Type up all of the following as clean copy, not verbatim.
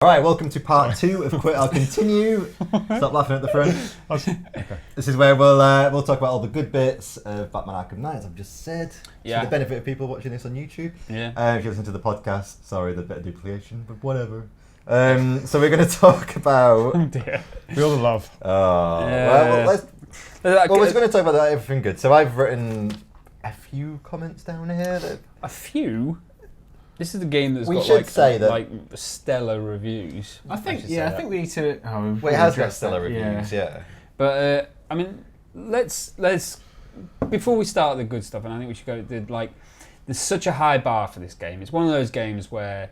Alright, welcome to part 2 of Quit I'll Continue. Stop laughing at the front. Okay. This is where we'll talk about all the good bits of Batman Arkham Knight, as I've just said. Yeah. For the benefit of people watching this on YouTube. Yeah. If you listen to the podcast, sorry, there's a bit of duplication, but whatever. So we're going to talk about... Oh dear. Feel the love. Oh, Yeah. well, we're going to talk about everything good. So I've written a few comments down here. A few? This is the game that's We got should say that- like stellar reviews. I think should yeah, say I that. think we need to. Oh, Well, it has got address stellar that, reviews, yeah. But I mean, let's before we start the good stuff, and I think we should go. There's such a high bar for this game. It's one of those games where,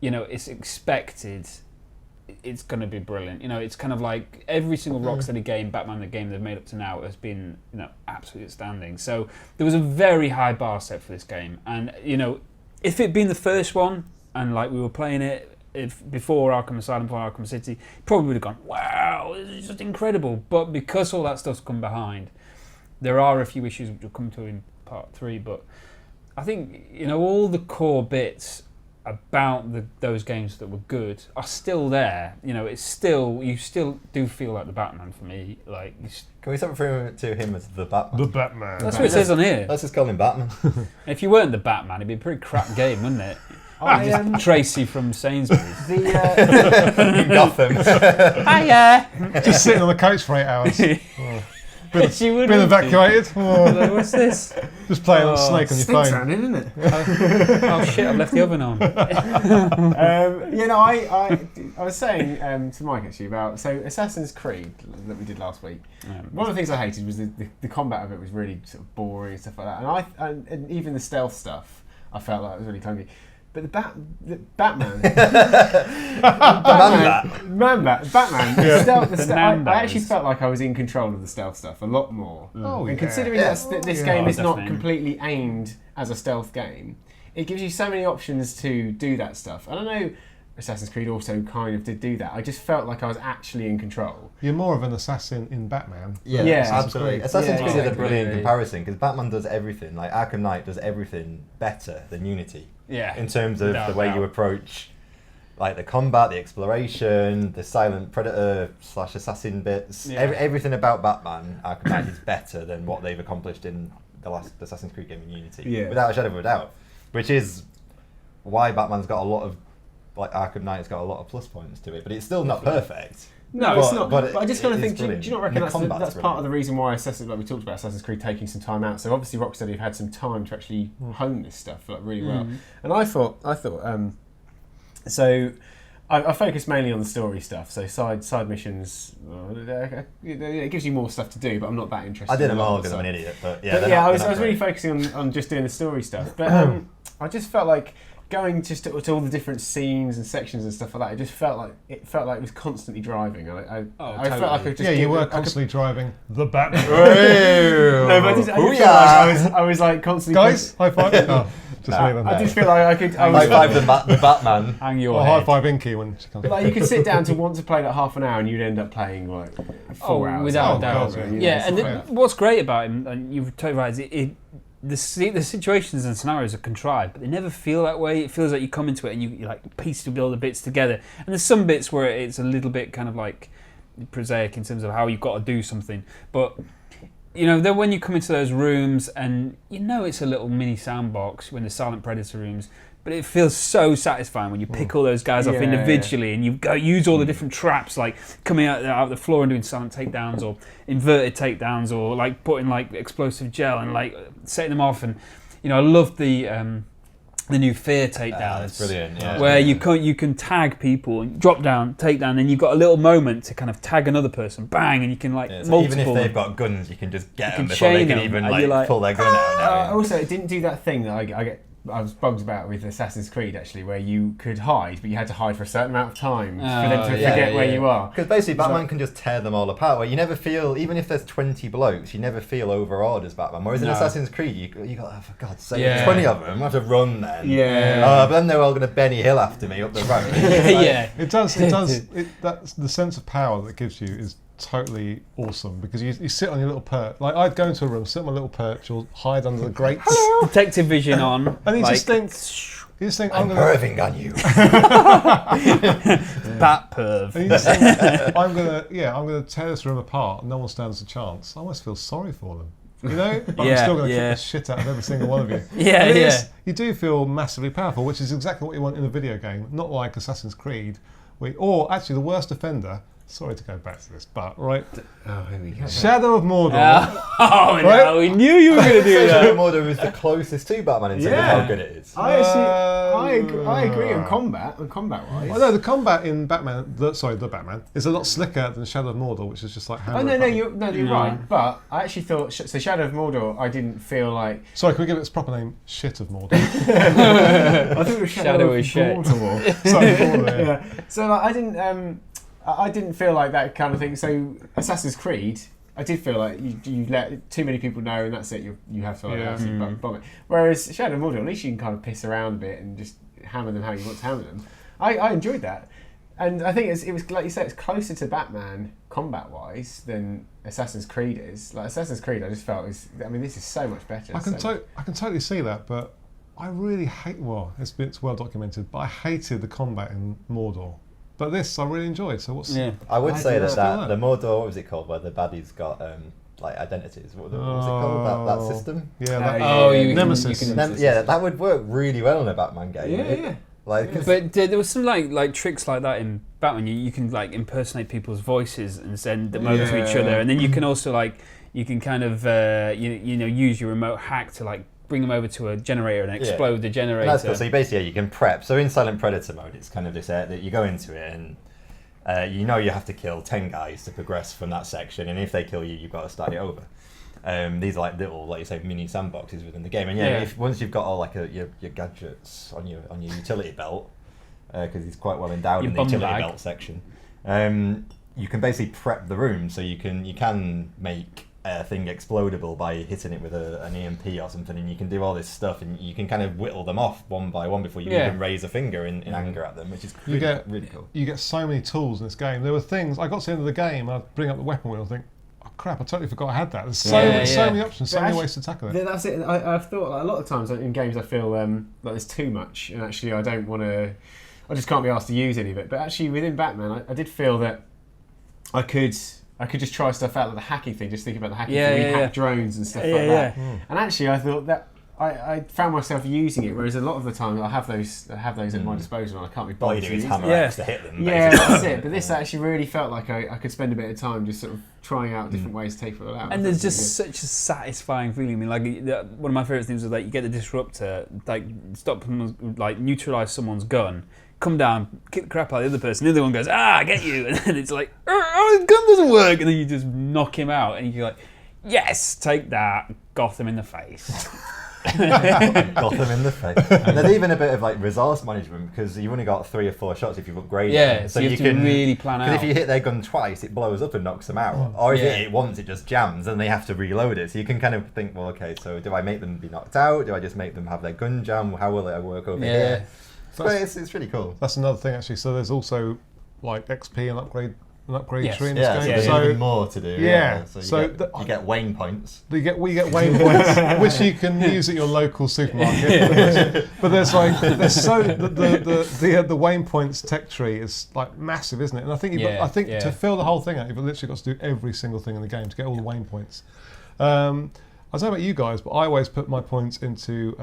you know, it's expected. It's going to be brilliant. You know, it's kind of like every single Rocksteady game, Batman the game they've made up to now has been, you know, absolutely outstanding. So there was a very high bar set for this game, and you know, if it'd been the first one and like we were playing it before Arkham Asylum, before Arkham City, probably would have gone, wow, this is just incredible. But because all that stuff's come behind, there are a few issues which we'll come to in part 3. But I think, you know, all the core bits about those games that were good are still there. You know, it's still, you still do feel like the Batman for me. Like, Can we start referring to him as the Batman? The Batman. that's what it says on here. Let's just call him Batman. If you weren't the Batman, it'd be a pretty crap game, wouldn't it? Just Tracy from Sainsbury's. In Gotham. Hiya! Just sitting on the couch for 8 hours. She would Been have evacuated. Like, what's this? Just playing on Snake on your Stinks phone. around it, isn't it? Oh shit! I've left the oven on. You know, I was saying to Mike actually about Assassin's Creed that we did last week. One of the things I hated was the combat of it was really sort of boring and stuff like that, and even the stealth stuff I felt like it was really clunky. But the Batman, I actually felt like I was in control of the stealth stuff a lot more. Oh, And yeah. considering this Yeah. game is not Definitely. completely aimed as a stealth game, it gives you so many options to do that stuff. And I know Assassin's Creed also kind of did do that. I just felt like I was actually in control. You're more of an assassin in Batman. Yeah, Yeah. absolutely. Assassin's Creed is a exactly. brilliant comparison because Batman does everything. Like Arkham Knight does everything better than Unity. Yeah. In terms of Without the way doubt. you approach, like the combat, the exploration, the silent predator / assassin bits. Yeah. Everything about Batman Arkham Knight is better than what they've accomplished in the last Assassin's Creed game in Unity. Yeah. Without a shadow of a doubt. Which is why Batman's got a lot of, like Arkham Knight's got a lot of plus points to it, but it's still not perfect. No, it's not. But I just kind of it think, is do you brilliant. not reckon The combat's that's part brilliant. of the reason why like we talked about Assassin's Creed taking some time out. So obviously Rocksteady have had some time to actually hone this stuff like really well. And I thought, so I focused mainly on the story stuff. So side missions, it gives you more stuff to do, but I'm not that interested. I did in them a lot all of the because I'm an stuff. idiot, but yeah. But they're yeah, not- I was they're not really great. focusing on just doing the story stuff. But I just felt like going just to all the different scenes and sections and stuff like that. It felt like it was constantly driving. I felt like I could just Yeah, you give were I could- constantly driving the Batman. No, but I just feel like I was like constantly. Guys, high five. Oh, just leave them. I just feel like I could. I High was, five the Batman. Hang your Or high head. five Inky when she comes. like you could sit down to want to play like half an hour and you'd end up playing like 4 hours. without Oh, doubt. God, Yeah, and yeah. what's great about him, and you've totally right, is the situations and scenarios are contrived, but they never feel that way. It feels like you come into it and you like piece all the bits together. And there's some bits where it's a little bit kind of like prosaic in terms of how you've got to do something. But you know, then when you come into those rooms and you know it's a little mini sandbox when the silent predator rooms, but it feels so satisfying when you pick all those guys off Yeah. individually and you go use all the different traps, like coming out of the floor and doing silent takedowns or inverted takedowns or like putting like explosive gel and like setting them off. And you know, I love the new fear takedowns. That's brilliant. Yeah. Where you can tag people and drop down, take down, and you've got a little moment to kind of tag another person, bang, and you can like Yeah, so multiple. even if they've got guns, you can just get them can before they chain can them, even and you're like, pull their gun out. Now. Also, it didn't do that thing that I was bugged about with Assassin's Creed actually, where you could hide, but you had to hide for a certain amount of time for them to forget where you are. Because basically Batman can just tear them all apart, where you never feel, even if there's 20 blokes, you never feel overawed as Batman. Whereas in No. Assassin's Creed, you go, oh, for God's sake, Yeah. 20 of them, I have to run then. Yeah. But then they're all going to Benny Hill after me up the road. Yeah. It does. That's the sense of power that gives you is totally awesome because you sit on your little perch. Like I'd go into a room, sit on my little perch, or hide under the grates. Detective vision on. And you like, just think, You just think, I'm gonna perving on you. Bat perv. And you just think, I'm gonna tear this room apart. No one stands a chance. I almost feel sorry for them. You know, but I'm still going to kick the shit out of every single one of you. You do feel massively powerful, which is exactly what you want in a video game, not like Assassin's Creed, or actually the worst offender. Sorry to go back to this, but here we go. Shadow of Mordor. No, we knew you were going to do Shadow of that. Mordor is the closest to Batman in terms of how good it is. I agree on combat wise. Well, no, the combat in Batman, the Batman, is a lot slicker than Shadow of Mordor, which is just like. You're right. But I actually thought so. Shadow of Mordor, I didn't feel like. Sorry, can we give it its proper name? Shit of Mordor. I thought it was Shadow of shit. Mordor. Sorry, Mordor, yeah. So I didn't feel like that kind of thing. So Assassin's Creed, I did feel like you let too many people know and that's it. You have to bomb it. Whereas Shadow of Mordor, at least you can kind of piss around a bit and just hammer them how you want to hammer them. I enjoyed that, and I think it was like you said, it's closer to Batman combat wise than Assassin's Creed is. Like Assassin's Creed, I just felt this is so much better. I can totally see that, but I really hate. Well, it's well documented, but I hated the combat in Mordor. But this I really enjoyed. So what's? Yeah. I would say that the Mordor, what was it called, where the baddies got like identities. What was it called? That system. Yeah. Nemesis. That would work really well in a Batman game. Yeah. But there was some like tricks like that in Batman. You can like impersonate people's voices and send them over to each other, and then you can also you can kind of use your remote hack to like bring them over to a generator and explode the generator. And that's cool. So you can prep. So in Silent Predator mode, it's kind of this that you go into it and you have to kill 10 guys to progress from that section, and if they kill you, you've got to start it over. These are like little, like you say, mini sandboxes within the game. And if once you've got all like your gadgets on your utility belt, because he's quite well endowed in the utility belt section, you can basically prep the room so you can make a thing explodable by hitting it with an EMP or something, and you can do all this stuff, and you can kind of whittle them off one by one before you even raise a finger in anger at them, which is really cool. You get so many tools in this game. There were things, I got to the end of the game, I'd bring up the weapon wheel and think, oh crap, I totally forgot I had that. There's so many options, so many ways to tackle it. Yeah, that's it. I've thought like, a lot of times in games I feel like there's too much, and actually I just can't be asked to use any of it. But actually within Batman, I did feel that I could just try stuff out, like the hacking thing, just thinking about the hacking thing, we hack drones and stuff like that. And actually I thought that I found myself using it, whereas a lot of the time I have those at my disposal and I can't be bothered to use them. Hammer axe to hit them. Yeah, that's it. But this actually really felt like I could spend a bit of time just sort of trying out different ways to take people out. And there's just such a satisfying feeling. I mean, like one of my favourite things was like you get the disruptor, like neutralise someone's gun, come down, kick the crap out of the other person, the other one goes, I get you, and then it's like, oh, his gun doesn't work, and then you just knock him out, and you're like, yes, take that, Gotham in the face. Gotham in the face. And there's even a bit of like resource management, because you've only got 3 or 4 shots if you've upgraded them. So you can really plan out. Because if you hit their gun twice, it blows up and knocks them out. Or if you hit it once, it just jams and they have to reload it. So you can kind of think, well, okay, so do I make them be knocked out? Do I just make them have their gun jam? How will it work over here? It's really cool. That's another thing actually. So there's also like XP and upgrade tree in this game. So even more to do. So you get Wayne points. We get Wayne points, which you can use at your local supermarket. But there's the Wayne points tech tree is like massive, isn't it? And I think to fill the whole thing out, you've literally got to do every single thing in the game to get all the Wayne points. I don't know about you guys, but I always put my points into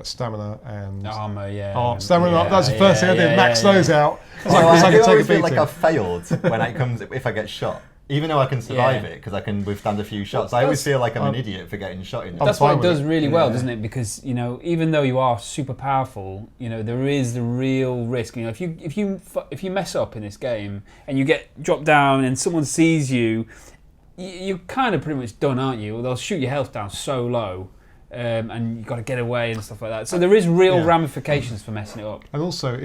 stamina and armor. Stamina. That's the first thing I did. Max those out. I always feel like I've failed when it comes if I get shot. Even though I can survive it because I can withstand a few shots, I always feel like I'm an idiot for getting shot in. That's what it does really well, doesn't it? Because even though you are super powerful, there is the real risk. If you mess up in this game and you get dropped down and someone sees you, you're kind of pretty much done, aren't you? They'll shoot your health down so low. And you've got to get away and stuff like that. So there is real ramifications for messing it up. And also,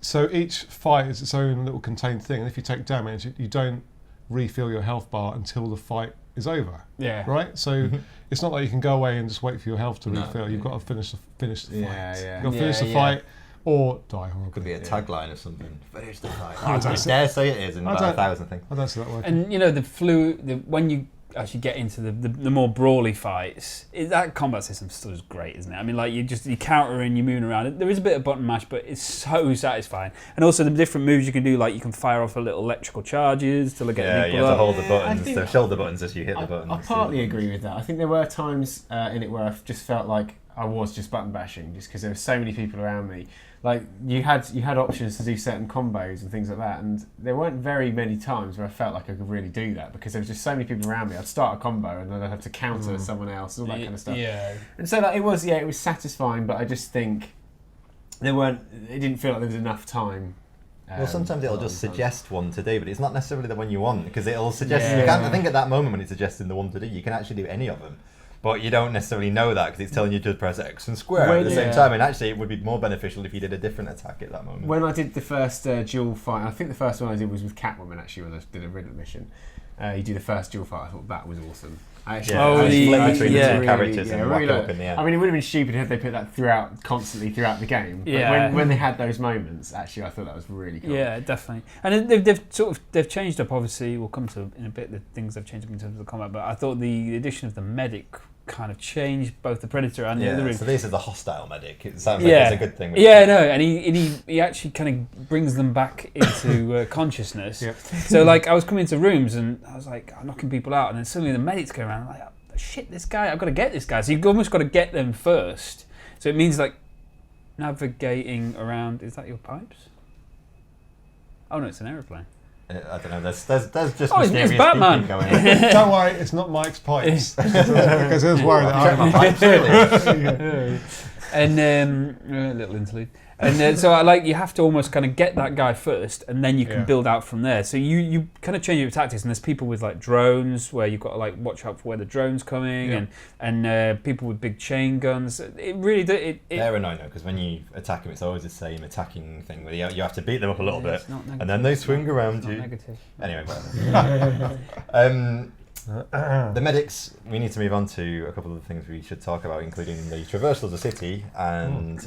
so each fight is its own little contained thing, and if you take damage, you don't refill your health bar until the fight is over. Yeah. Right? So it's not like you can go away and just wait for your health to refill. You've got to finish the fight. You've got to finish the fight or die horribly. Could be a tagline or something. Finish the fight. I dare say it is in about 1,000 things. I don't see that working. And the flu, when you actually get into the more brawly fights, that combat system still is great, isn't it? I mean, like you countering, you're moving around. There is a bit of button mash, but it's so satisfying. And also the different moves you can do, like you can fire off a little electrical charges to get people you have to hold the I buttons, think the shoulder buttons as you hit the buttons. I partly agree with that. I think there were times in it where I just felt like I was just button bashing, just because there were so many people around me. Like you had options to do certain combos and things like that, and there weren't very many times where I felt like I could really do that because there was just so many people around me. I'd start a combo and then I'd have to counter someone else, all that kind of stuff. Yeah. And so it was satisfying, but I just think it didn't feel like there was enough time. Well, sometimes it'll just suggest one to do, but it's not necessarily the one you want because it'll suggest. You can't. I think at that moment when it's suggesting the one to do, you can actually do any of them. But you don't necessarily know that because it's telling you to press X and square at the same time. And actually, it would be more beneficial if you did a different attack at that moment. When I did the first dual fight, I think the first one I did was with Catwoman, actually, when I did a Riddler mission. You do the first dual fight, I thought that was awesome. Split between the two characters and whack up in the air. I mean, it would have been stupid had they put that constantly throughout the game. But when they had those moments, actually, I thought that was really cool. Yeah, definitely. And they've changed up. Obviously, we'll come to in a bit the things they've changed up in terms of the combat. But I thought the addition of the medic kind of changed both the Predator and the other room. So this is the hostile medic. It sounds like it's a good thing. And he actually kind of brings them back into consciousness. Yep. So like I was coming into rooms and I was like knocking people out, and then suddenly the medics go around. I'm like, shit, this guy! I've got to get this guy. So you've almost got to get them first. So it means like navigating around. Is that your pipes? Oh no, it's an aeroplane. I don't know. There's just it's Batman. Going on. Don't worry, it's not Mike's pipes because I was worried that I'm pipes. Really. And a little interlude. And so you have to almost kind of get that guy first, and then you can build out from there. So you kind of change your tactics, and there's people with like drones where you've got to like watch out for where the drone's coming, and people with big chain guns. It really they're annoying though, because when you attack them, it's always the same attacking thing where you have to beat them up a little bit, and then they swing around you. Negative. Anyway, the medics, we need to move on to a couple of the things we should talk about, including the traversal of the city and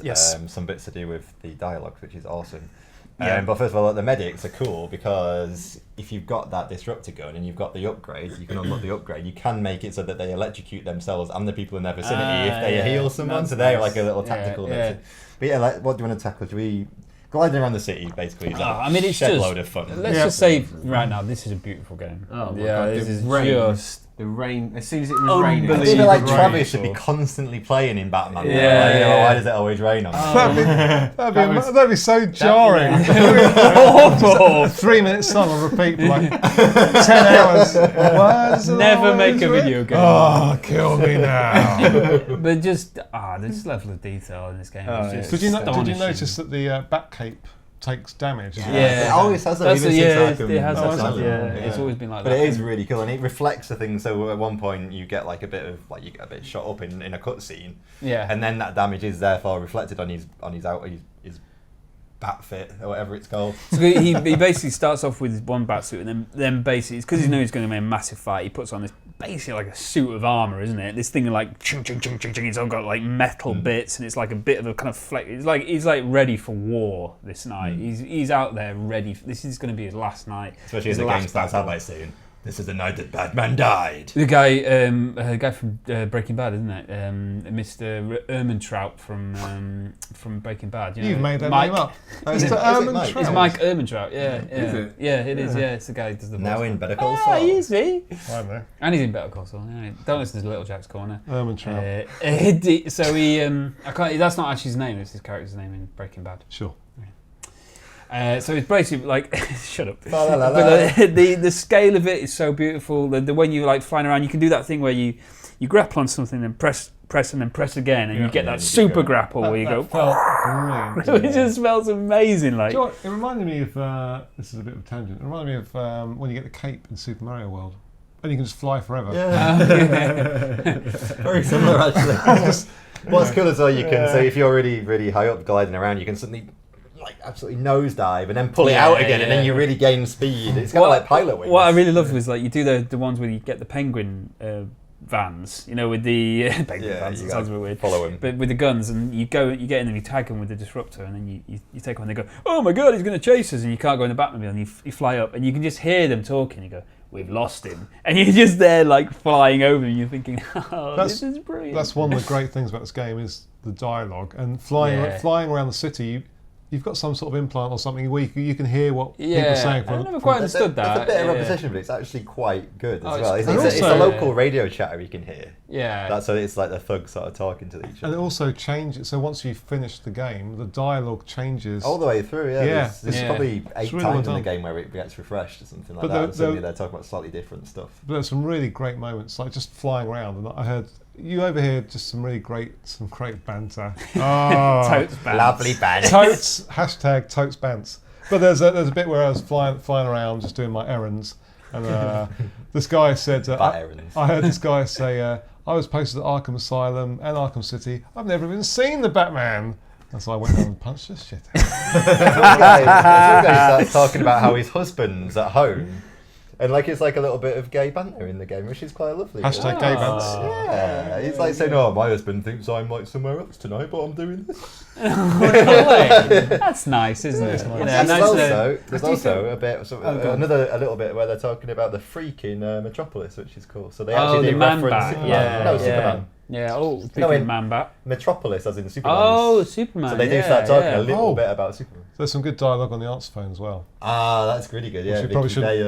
some bits to do with the dialogues, which is awesome. But first of all, the medics are cool because if you've got that disruptor gun and you've got the upgrade, you can unlock the upgrade. You can make it so that they electrocute themselves and the people in their vicinity if they heal someone. So they're like a little tactical bit. But what do you want to tackle? Do we... Gliding around the city basically is a shed load of fun. Let's just say right now, this is a beautiful game. Oh my god, this is just the rain. As soon as it was raining, I feel like Travis should be constantly playing in Batman. Why does it always rain on? That'd be so jarring. 3 minute song on repeat for like 10 hours. Never make a video game. Oh, kill me now. But just this level of detail in this game is just Did you notice that the bat cape takes damage? It always has that. It's always been like that. But it is really cool, and it reflects the thing. So at one point you get like a bit shot up in a cutscene, and then that damage is therefore reflected on his bat fit or whatever it's called. So he basically starts off with one bat suit, and then basically it's because he knows he's going to make a massive fight. He puts on this basically like a suit of armor, isn't it? This thing like chung chung chung chung chung. It's all got like metal bits, and it's like a bit of a kind of flex. He's like ready for war this night. He's out there ready. This is going to be his last night. Especially as the game starts out by saying, "This is the night that Batman died." The guy from Breaking Bad, isn't it? Mr. Ehrmantraut from Breaking Bad. You've made that name up. Is it Mike? It's Mike Ehrmantraut. Is it? Yeah, it is. Yeah, it's the guy who does the voice. Now in Better Call Saul. Is he? I don't know. And he's in Better Call Saul. Yeah. Don't listen to Little Jack's Corner. Ehrmantraut. So he, I can't. That's not actually his name. It's his character's name in Breaking Bad. Sure. So it's basically like shut up. But the scale of it is so beautiful. The when you like flying around, you can do that thing where you grapple on something and press and then press again, and you get that super grapple where you go. Brilliant. It just smells amazing. Like do you know what? It reminded me of this is a bit of a tangent. It reminded me of when you get the cape in Super Mario World, and you can just fly forever. Very similar actually. What's cool is though you can. So if you're really really high up gliding around, you can suddenly like absolutely nosedive and then pull it out again, and then you really gain speed. It's kind of like pilot wings. What I really loved was like you do the ones where you get the penguin vans, with the penguin vans. It sounds a bit weird. Follow him, but with the guns, and you get in and you tag them with the disruptor, and then you take one. And they go, "Oh my god, he's going to chase us!" And you can't go in the Batmobile, and you fly up, and you can just hear them talking. You go, we've lost him. And you're just there like flying over and you're thinking, oh, this is brilliant. That's one of the great things about this game is the dialogue. And flying around the city, you've got some sort of implant or something where you can hear what people are saying. I never quite understood that. It's a bit of repetition, but it's actually quite good as well. It's a local radio chatter you can hear. Yeah. That's so it's like the thugs sort of talking to each other. And it also changes. So once you finish the game, the dialogue changes all the way through. Yeah. There's probably 8 really times in the game where it gets refreshed or something like that. And suddenly they're talking about slightly different stuff. But there's some really great moments, like just flying around. And I heard you overhear just some great banter. Oh, Totes bants. Lovely banter. Totes #totes bants. But there's a bit where I was flying around just doing my errands, and this guy said, I heard this guy say, I was posted at Arkham Asylum and Arkham City. I've never even seen the Batman. And so I went down and punched this shit. This guy starts talking about how his husband's at home. And it's like a little bit of gay banter in the game, which is quite lovely. #gay bants. Yeah, he's like saying, "Oh, my husband thinks I'm like somewhere else tonight, but I'm doing this." That's nice, isn't it? There's also a bit, a little bit where they're talking about the freak in Metropolis, which is cool. So they actually do reference Superman. Superman. Yeah, speaking of Man-Bat. Metropolis, as in Superman. Oh, Superman. So they do start talking a little bit about Superman. There's some good dialogue on the answer phone as well. Ah, that's really good. Yeah, which we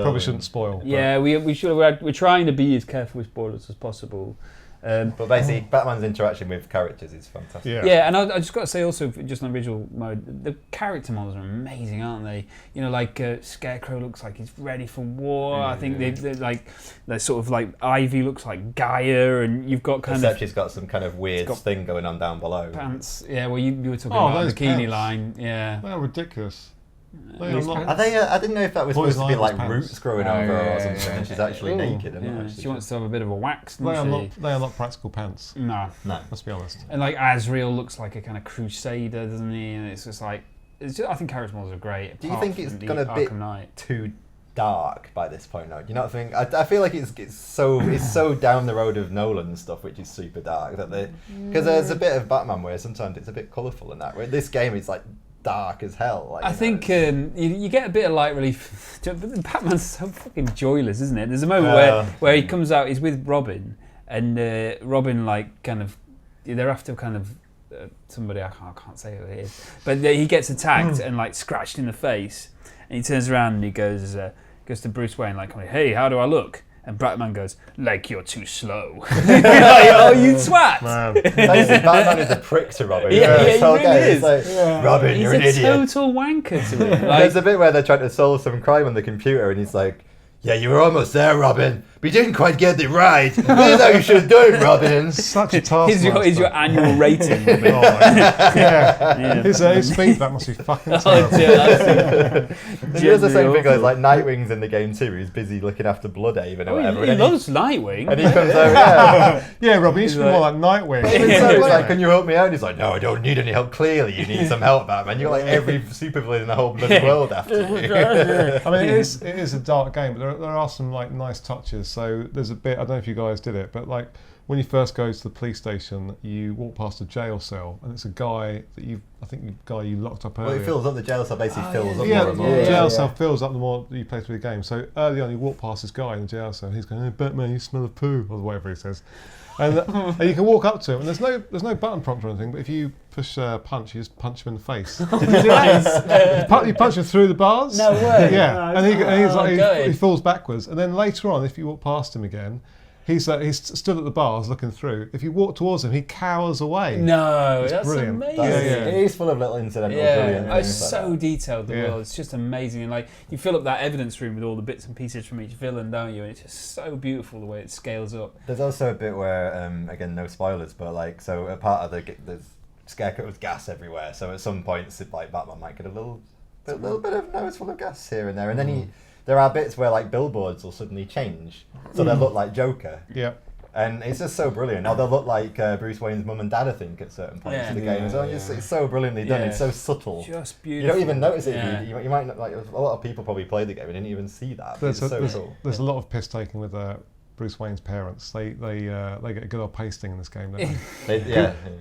probably shouldn't spoil. Yeah, we should. We're trying to be as careful with spoilers as possible. But basically, Batman's interaction with characters is fantastic. Yeah, and I just got to say also, just on original mode, the character models are amazing, aren't they? You know, Scarecrow looks like he's ready for war. I think they're sort of like Ivy looks like Gaia, and you've got except she's got some kind of weird thing going on down below. Pants. Yeah, well, you were talking about the bikini line. Yeah, they're ridiculous. Are they? I didn't know if that was supposed to be like roots growing over her or something, and she's actually naked. She wants to have a bit of a wax. They are not practical pants. No. Let's be honest. And Azrael looks like a kind of crusader, doesn't he? And it's just like, I think character models are great. Do you think it's gone a bit too dark by this point now? Do you not think? I feel like it's so down the road of Nolan stuff, which is super dark. Because there's a bit of Batman where sometimes it's a bit colourful and that. Where this game is like dark as hell. I think you get a bit of light relief. Batman's so fucking joyless, isn't it? There's a moment where he comes out, he's with Robin, and Robin they're after somebody, I can't say who it is, but he gets attacked and scratched in the face, and he turns around and he goes to Bruce Wayne hey, how do I look? And Batman goes, like you're too slow. Oh, you twat! Batman is a prick to Robin. He really is. Robin, you're an idiot. He's a total wanker to him. There's a bit where they're trying to solve some crime on the computer and he's like, yeah, you were almost there, Robin, but you didn't quite get it right. This is how you should have done it, Robin. Such a task. Here's your annual rating. His feedback must be fucking terrible. There's the same thing as Nightwing's in the game too. He's busy looking after Bloodhaven or whatever. He loves Nightwing. And he comes over, yeah, Robin, you should be more like Nightwing. So it's can you help me out? And he's like, no, I don't need any help. Clearly, you need some help, Batman. You've got every supervillain in the whole bloody world after you. I mean, it is a dark game, but there are some nice touches. So there's a bit, I don't know if you guys did it, but when you first go to the police station, you walk past a jail cell, and it's a guy that you locked up earlier. Well, it fills up. The jail cell basically fills up more and more. The jail cell fills up the more you play through the game. So early on, you walk past this guy in the jail cell, and he's going, "Hey, Batman, you smell of poo," or whatever he says. And you can walk up to him, and there's no button prompt or anything, but if you push punch, you just punch him in the face. You punch him through the bars. No way. Yeah, and he falls backwards. And then later on, if you walk past him again, he's stood at the bars looking through. If you walk towards him, he cowers away. No, that's brilliant. Amazing. It is full of little incidental brilliant. It's so detailed, the world. It's just amazing. And you fill up that evidence room with all the bits and pieces from each villain, don't you? And it's just so beautiful the way it scales up. There's also a bit where, again, no spoilers, but so a part of there's Scarecrow's gas everywhere. So at some points, Batman might get a little bit of nose full of gas here and there, and then there are bits where billboards will suddenly change, so they'll look like Joker. Yeah. And it's just so brilliant. Or they'll look like Bruce Wayne's mum and dad, I think, at certain points in the game. So it's so brilliantly done. It's so subtle. Just beautiful. You don't even notice it. You might not, a lot of people probably played the game and didn't even see that. It's so cool. There's a lot of piss taking with Bruce Wayne's parents. They get a good old pasting in this game, don't they?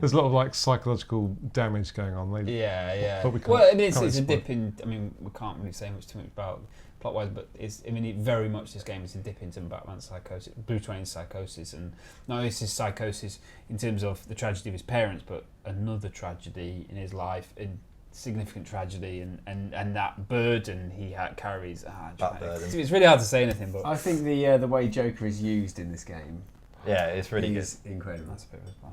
There's a lot of like psychological damage going on. But it's a dip in. I mean, we can't really say too much about plot-wise, but very much this game is a dip into Batman's psychosis, Bruce Wayne's psychosis, and not only is his psychosis in terms of the tragedy of his parents, but another tragedy in his life, significant tragedy, and that burden he carries. It's really hard to say anything, but I think the way Joker is used in this game, it's really good. Incredible. That's a bit of a spoiler,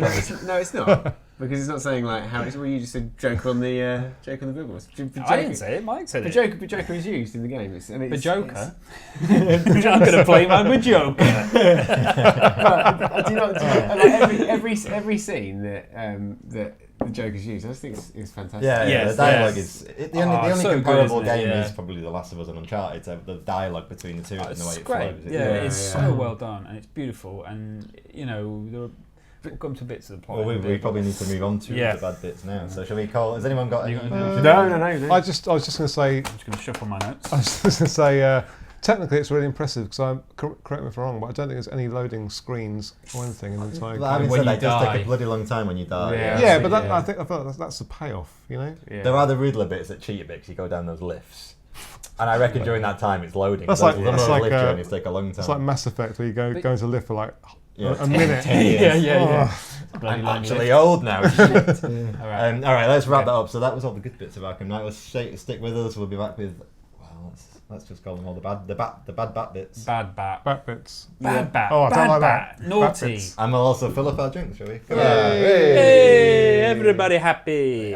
right? No, it's not. Because it's not saying like how it's. Well, you just said Joker on the billboards. I didn't say it. Mike said it. But Joker is used in the game. The Joker. I'm going to play my Joker. But do you know? Every scene that the Joker's used, I just think it's fantastic. The dialogue is the only comparable game is probably The Last of Us and Uncharted. So the dialogue between the two and the way it flows. It's so well done and it's beautiful, and we'll come to bits of the plot. Well, we probably need to move on to the bad bits now. So shall we call? Has anyone got any? No. I was just going to say. I'm just going to shuffle my notes. I was just going to say. Technically, it's really impressive because correct me if I'm wrong, but I don't think there's any loading screens or anything in the entire game. When it does take a bloody long time when you die. But I feel like that's the payoff, Yeah. There are the Riddler bits that cheat a bit because you go down those lifts. And I reckon during that time it's loading. That's like lift journeys take a long time. It's like Mass Effect where you go into a lift for like a minute. 10 years. I'm actually old now. Shit. All right, let's wrap that up. So that was all the good bits of Arkham Knight. Let's stick with us. We'll be back with. Let's just call them all the bad bat bits. Bad bat bits. Bad bat. Oh, I don't like that. Naughty. And we'll also fill up our drinks, shall we? Hey, everybody happy.